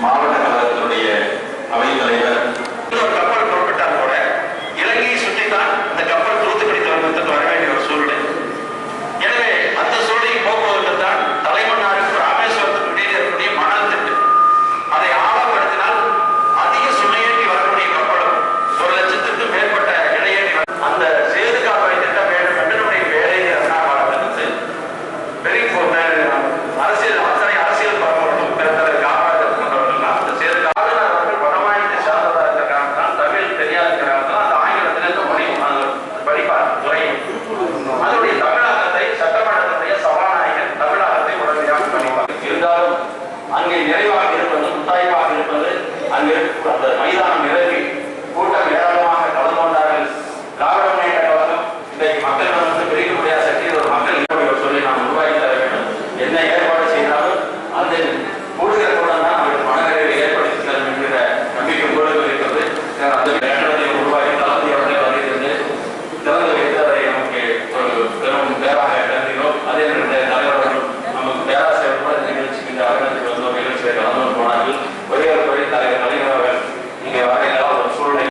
மாவட்ட கழகத்தினுடைய அவைத் தலைவர் ஒரு கப்பல் புறப்பட்டால் கூட இலங்கையை சுற்றித்தான் இந்த கப்பல் தூத்துக்குடி துறைமுகத்துக்கு வர வேண்டிய ஒரு சூழ்நிலை. எனவே அந்த சூழலை போக்குவதற்கு தான் தலைமன்னாருக்கு ராமேஸ்வரத்துக்கு இடையே இருக்கக்கூடிய மணல் திட்டு அதை ஆழப்படுத்தினால் அதிக சுமையேற்றி வரக்கூடிய கப்பலும் 1 லட்சத்திற்கு மேற்பட்ட இடையேறி அந்த சேது காப்பை திட்டம் வேண்டும் என்று நம்முடைய வேலையை வந்து பெரிய அரசியல் அத்தனை அரசியல் பரவலும் காப்பாற்றப்பட்டவர்கள் அந்த சேது ஆளுநர் அவர்கள் வடமாநிலத்தை சார்ந்ததாக இருக்க காரணத்தால் தமிழ் தெரியாத காரணத்தால் அந்த ஆங்கிலத்திலிருந்து படிப்பார் துறையும் அதனுடைய தமிழகத்தை சட்டமன்றத்துடைய சபாநாயகர் தமிழகத்தை உடனடியாக படிப்பார். இருந்தாலும் அங்கே நிறைவாக இருப்பது முத்தாய்வாக இருப்பது அங்கே அந்த